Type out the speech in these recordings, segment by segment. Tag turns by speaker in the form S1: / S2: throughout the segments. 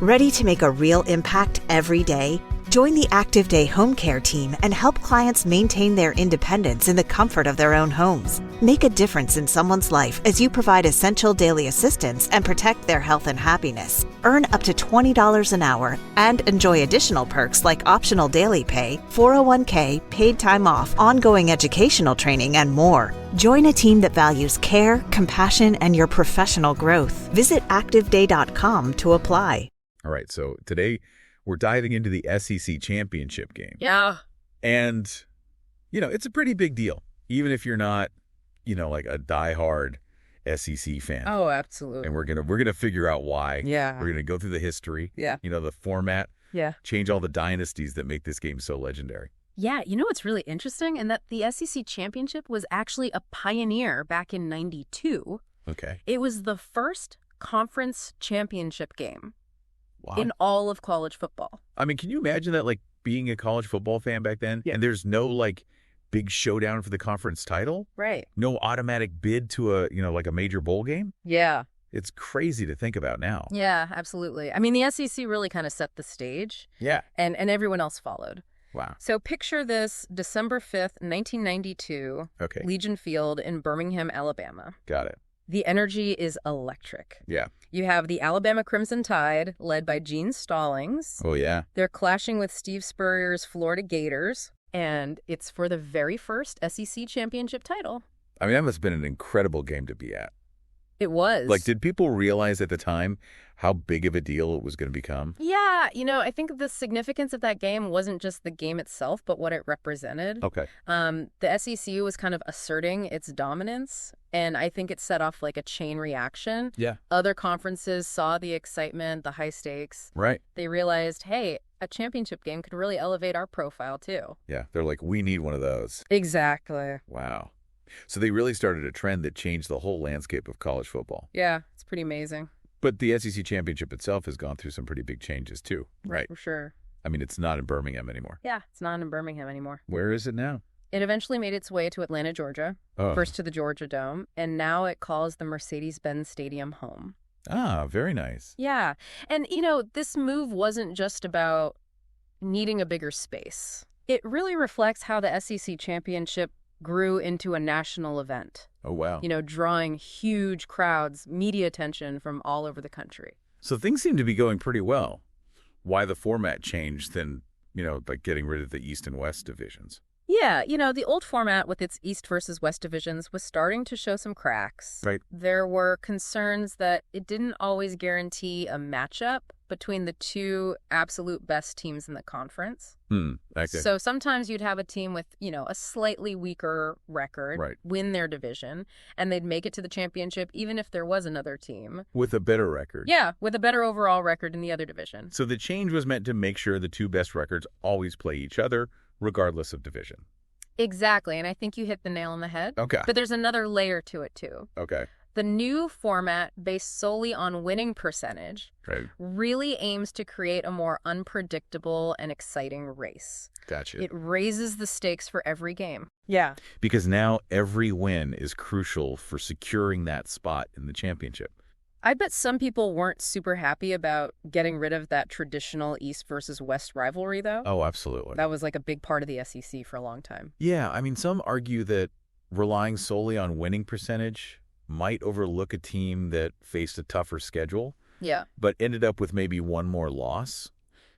S1: Ready to make a real impact every day? Join the Active Day Home Care team and help clients maintain their independence in the comfort of their own homes. Make a difference in someone's life as you provide essential daily assistance and protect their health and happiness. Earn up to $20 an hour and enjoy additional perks like optional daily pay, 401k, paid time off, ongoing educational training, and more. Join a team that values care, compassion, and your professional growth. Visit activeday.com to apply.
S2: All right, so today we're diving into the SEC championship game.
S3: Yeah.
S2: And, it's a pretty big deal, even if you're not, like a diehard SEC fan.
S3: Oh, absolutely.
S2: And we're gonna figure out why.
S3: Yeah.
S2: We're gonna go through the history.
S3: Yeah.
S2: The format.
S3: Yeah.
S2: Change all the dynasties that make this game so legendary.
S4: Yeah, what's really interesting? And that the SEC championship was actually a pioneer back in '92.
S2: Okay.
S4: It was the first conference championship game.
S2: Wow.
S4: In all of college football.
S2: I mean, can you imagine that, like, being a college football fan back then?
S4: Yeah.
S2: And there's no, like, big showdown for the conference title?
S4: Right.
S2: No automatic bid to a, like a major bowl game?
S3: Yeah.
S2: It's crazy to think about now.
S4: Yeah, absolutely. I mean, the SEC really kind of set the stage.
S2: Yeah.
S4: And everyone else followed.
S2: Wow.
S4: So picture this, December 5th, 1992,
S2: Okay.
S4: Legion Field in Birmingham, Alabama.
S2: Got it.
S4: The energy is electric.
S2: Yeah.
S4: You have the Alabama Crimson Tide, led by Gene Stallings.
S2: Oh, yeah.
S4: They're clashing with Steve Spurrier's Florida Gators, and it's for the very first SEC championship title.
S2: I mean, that must have been an incredible game to be at.
S4: It was.
S2: Like, did people realize at the time how big of a deal it was going to become?
S4: Yeah, I think the significance of that game wasn't just the game itself, but what it represented.
S2: Okay.
S4: The SEC was kind of asserting its dominance, and I think it set off like a chain reaction.
S2: Yeah.
S4: Other conferences saw the excitement, the high stakes.
S2: Right.
S4: They realized, hey, a championship game could really elevate our profile too.
S2: Yeah. They're like, we need one of those.
S4: Exactly.
S2: Wow. So they really started a trend that changed the whole landscape of college football.
S4: Yeah, it's pretty amazing.
S2: But the SEC championship itself has gone through some pretty big changes too, right?
S4: For sure.
S2: I mean, it's not in Birmingham anymore.
S4: Yeah, it's not in Birmingham anymore.
S2: Where is it now?
S4: It eventually made its way to Atlanta, Georgia, first to the Georgia Dome, and now it calls the Mercedes-Benz Stadium home.
S2: Ah, very nice.
S4: Yeah. And, this move wasn't just about needing a bigger space. It really reflects how the SEC championship grew into a national event.
S2: Oh, wow.
S4: Drawing huge crowds, media attention from all over the country.
S2: So things seem to be going pretty well. Why the format changed than, like getting rid of the East and West divisions?
S4: Yeah, the old format with its East versus West divisions was starting to show some cracks.
S2: Right.
S4: There were concerns that it didn't always guarantee a matchup between the two absolute best teams in the conference.
S2: Okay.
S4: So sometimes you'd have a team with, a slightly weaker record win their division, and they'd make it to the championship even if there was another team.
S2: With a better record.
S4: Yeah, with a better overall record in the other division.
S2: So the change was meant to make sure the two best records always play each other, regardless of division.
S4: Exactly, and I think you hit the nail on the head.
S2: Okay.
S4: But there's another layer to it, too.
S2: Okay.
S4: The new format, based solely on winning percentage,
S2: Right.
S4: really aims to create a more unpredictable and exciting race.
S2: Gotcha.
S4: It raises the stakes for every game.
S3: Yeah.
S2: Because now every win is crucial for securing that spot in the championship.
S4: I bet some people weren't super happy about getting rid of that traditional East versus West rivalry, though.
S2: Oh, absolutely.
S4: That was like a big part of the SEC for a long time.
S2: Yeah, I mean, some argue that relying solely on winning percentage might overlook a team that faced a tougher schedule,
S4: Yeah.
S2: but ended up with maybe one more loss.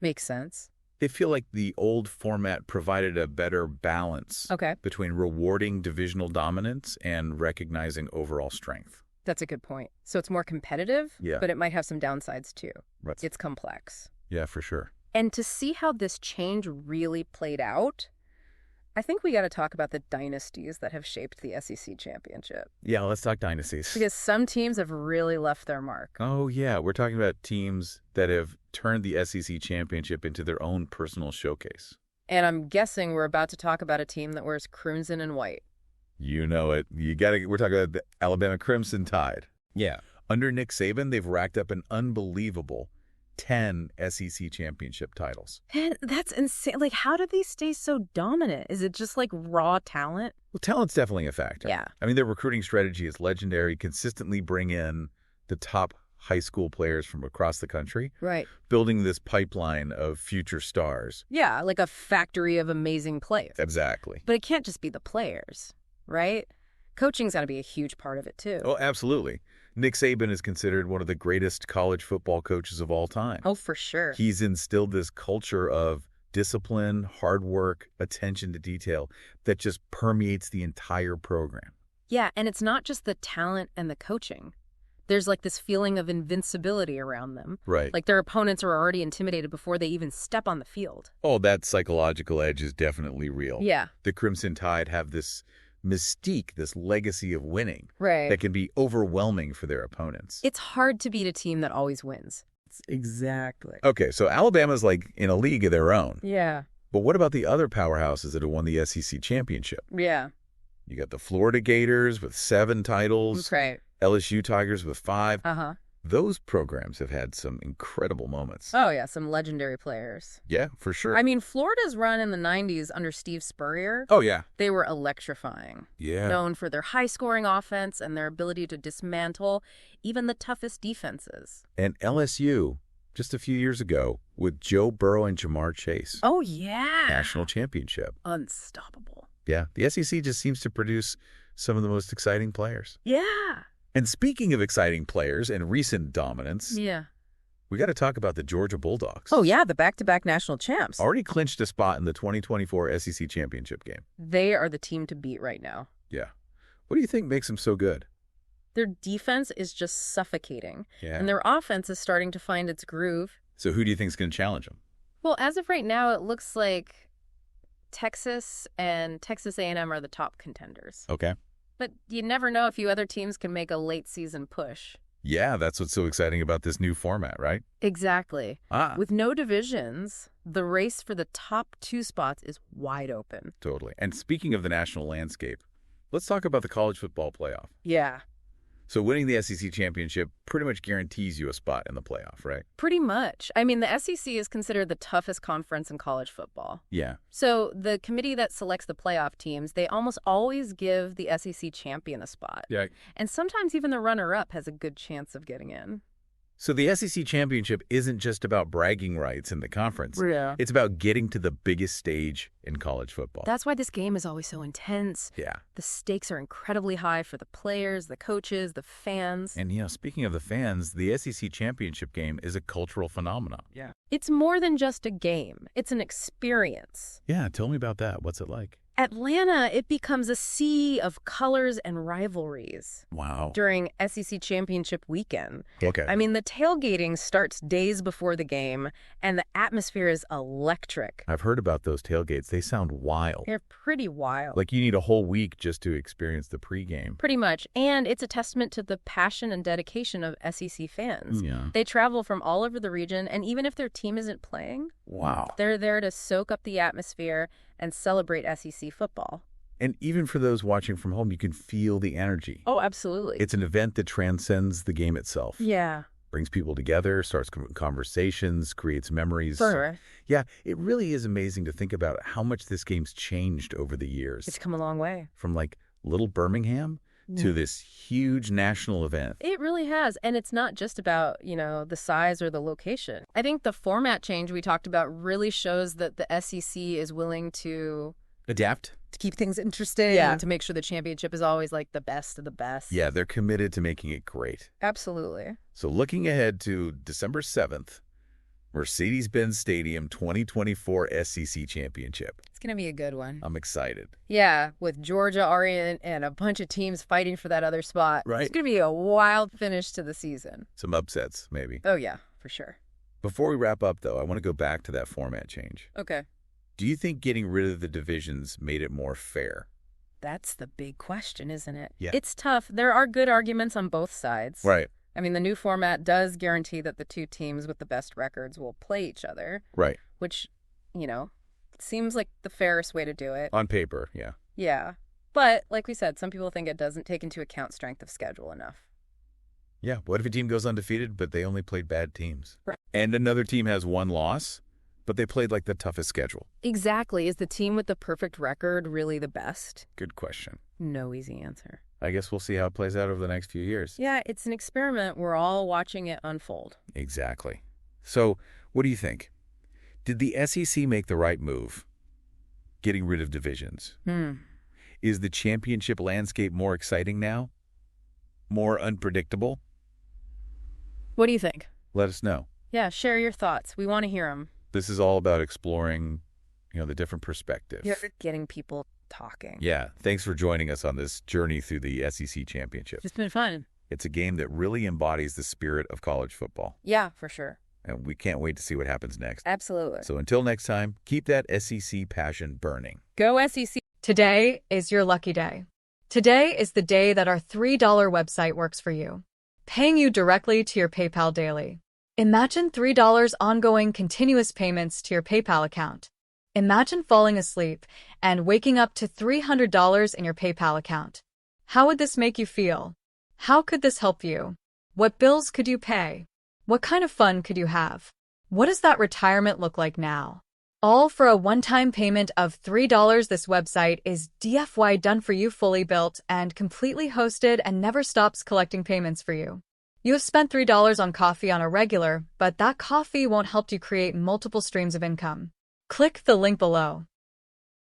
S4: Makes sense.
S2: They feel like the old format provided a better balance between rewarding divisional dominance and recognizing overall strength.
S4: That's a good point. So it's more competitive,
S2: Yeah.
S4: but it might have some downsides too.
S2: Right.
S4: It's complex.
S2: Yeah, for sure.
S4: And to see how this change really played out, I think we got to talk about the dynasties that have shaped the SEC championship.
S2: Yeah, let's talk dynasties.
S4: Because some teams have really left their mark.
S2: Oh, yeah. We're talking about teams that have turned the SEC championship into their own personal showcase.
S4: And I'm guessing we're about to talk about a team that wears crimson and white.
S2: You know it. We're talking about the Alabama Crimson Tide.
S5: Yeah.
S2: Under Nick Saban, they've racked up an unbelievable 10 SEC championship titles.
S4: And that's insane. Like, how do they stay so dominant? Is it just like raw talent?
S2: Well, talent's definitely a factor.
S4: Yeah.
S2: I mean, their recruiting strategy is legendary, consistently bring in the top high school players from across the country.
S4: Right.
S2: Building this pipeline of future stars.
S4: Yeah, like a factory of amazing players.
S2: Exactly.
S4: But it can't just be the players, right? Coaching's got to be a huge part of it, too.
S2: Oh, absolutely. Nick Saban is considered one of the greatest college football coaches of all time.
S4: Oh, for sure.
S2: He's instilled this culture of discipline, hard work, attention to detail that just permeates the entire program.
S4: Yeah, and it's not just the talent and the coaching. There's like this feeling of invincibility around them.
S2: Right.
S4: Like their opponents are already intimidated before they even step on the field.
S2: Oh, that psychological edge is definitely real.
S4: Yeah.
S2: The Crimson Tide have this mystique, this legacy of winning
S4: Right.
S2: that can be overwhelming for their opponents.
S4: It's hard to beat a team that always wins.
S3: Exactly.
S2: Okay, so Alabama's like in a league of their own.
S4: Yeah.
S2: But what about the other powerhouses that have won the SEC championship?
S4: Yeah.
S2: You got the Florida Gators with 7 titles,
S4: Right.
S2: LSU Tigers with 5.
S4: Uh-huh.
S2: Those programs have had some incredible moments.
S4: Oh, yeah, some legendary players.
S2: Yeah, for sure.
S4: I mean, Florida's run in the 90s under Steve Spurrier,
S2: Oh, yeah.
S4: they were electrifying.
S2: Yeah.
S4: Known for their high-scoring offense and their ability to dismantle even the toughest defenses.
S2: And LSU, just a few years ago, with Joe Burrow and Jamar Chase.
S4: Oh, yeah.
S2: National championship.
S4: Unstoppable.
S2: Yeah, the SEC just seems to produce some of the most exciting players.
S4: Yeah.
S2: And speaking of exciting players and recent dominance,
S4: Yeah.
S2: we got to talk about the Georgia Bulldogs.
S4: Oh, yeah, the back-to-back national champs.
S2: Already clinched a spot in the 2024 SEC championship game.
S4: They are the team to beat right now.
S2: Yeah. What do you think makes them so good?
S4: Their defense is just suffocating,
S2: Yeah.
S4: and their offense is starting to find its groove.
S2: So who do you think is going to challenge them?
S4: Well, as of right now, it looks like Texas and Texas A&M are the top contenders.
S2: Okay.
S4: But you never know if you other teams can make a late-season push.
S2: Yeah, that's what's so exciting about this new format, right?
S4: Exactly.
S2: Ah,
S4: With no divisions, the race for the top 2 spots is wide open.
S2: totally. And speaking of the national landscape, let's talk about the college football playoff.
S4: Yeah.
S2: So winning the SEC championship pretty much guarantees you a spot in the playoff, right?
S4: Pretty much. I mean, the SEC is considered the toughest conference in college football.
S2: Yeah.
S4: So the committee that selects the playoff teams, they almost always give the SEC champion a spot.
S2: Yeah.
S4: And sometimes even the runner-up has a good chance of getting in.
S2: So the SEC championship isn't just about bragging rights in the conference.
S4: Yeah.
S2: It's about getting to the biggest stage in college football.
S4: That's why this game is always so intense.
S2: Yeah.
S4: The stakes are incredibly high for the players, the coaches, the fans.
S2: And, speaking of the fans, the SEC championship game is a cultural phenomenon.
S3: Yeah.
S4: It's more than just a game. It's an experience.
S2: Yeah, tell me about that. What's it like?
S4: Atlanta, it becomes a sea of colors and rivalries
S2: Wow.
S4: during SEC championship weekend.
S2: Okay.
S4: I mean, the tailgating starts days before the game, and the atmosphere is electric.
S2: I've heard about those tailgates. They sound wild.
S4: They're pretty wild.
S2: Like you need a whole week just to experience the pregame.
S4: Pretty much. And it's a testament to the passion and dedication of SEC fans.
S2: Yeah.
S4: They travel from all over the region, and even if their team isn't playing,
S2: Wow.
S4: they're there to soak up the atmosphere and celebrate SEC football.
S2: And even for those watching from home, you can feel the energy.
S4: Oh, absolutely.
S2: It's an event that transcends the game itself.
S4: Yeah.
S2: Brings people together, starts conversations, creates memories.
S4: Sure.
S2: Yeah, it really is amazing to think about how much this game's changed over the years.
S4: It's come a long way.
S2: From like little Birmingham to this huge national event.
S4: It really has. And it's not just about, the size or the location. I think the format change we talked about really shows that the SEC is willing to
S2: Adapt.
S4: keep things interesting.
S3: Yeah.
S4: And to make sure the championship is always like the best of the best.
S2: Yeah, they're committed to making it great.
S4: Absolutely.
S2: So looking ahead to December 7th, Mercedes-Benz Stadium 2024 SEC Championship.
S4: It's going to be a good one.
S2: I'm excited.
S4: Yeah, with Georgia, Oregon, and a bunch of teams fighting for that other spot.
S2: Right.
S4: It's going to be a wild finish to the season.
S2: Some upsets, maybe.
S4: Oh, yeah, for sure.
S2: Before we wrap up, though, I want to go back to that format change.
S4: Okay.
S2: Do you think getting rid of the divisions made it more fair?
S4: That's the big question, isn't it?
S2: Yeah.
S4: It's tough. There are good arguments on both sides.
S2: Right.
S4: I mean, the new format does guarantee that the 2 teams with the best records will play each other,
S2: Right.
S4: which, seems like the fairest way to do it.
S2: On paper, yeah.
S4: Yeah. But, like we said, some people think it doesn't take into account strength of schedule enough.
S2: Yeah, what if a team goes undefeated, but they only played bad teams?
S4: Right.
S2: And another team has 1 loss, but they played like the toughest schedule?
S4: Exactly. Is the team with the perfect record really the best?
S2: Good question.
S4: No easy answer.
S2: I guess we'll see how it plays out over the next few years.
S4: Yeah, it's an experiment. We're all watching it unfold.
S2: Exactly. So, what do you think? Did the SEC make the right move, getting rid of divisions? Is the championship landscape more exciting now? More unpredictable?
S4: What do you think?
S2: Let us know.
S4: Yeah, share your thoughts. We want to hear them.
S2: This is all about exploring, the different perspectives.
S4: You're getting people talking.
S2: Yeah, thanks for joining us on this journey through the SEC championship.
S4: It's been fun.
S2: It's a game that really embodies the spirit of college football.
S4: Yeah, for sure.
S2: And we can't wait to see what happens next.
S4: Absolutely.
S2: So until next time, keep that SEC passion burning.
S4: Go SEC.
S3: Today is your lucky day. Today is the day that our $3 website works for you, paying you directly to your PayPal daily. Imagine $3 ongoing continuous payments to your PayPal account. Imagine falling asleep and waking up to $300 in your PayPal account. How would this make you feel? How could this help you? What bills could you pay? What kind of fun could you have? What does that retirement look like now? All for a one-time payment of $3. This website is DFY done for you, fully built and completely hosted, and never stops collecting payments for you. You have spent $3 on coffee on a regular, but that coffee won't help you create multiple streams of income. Click the link below.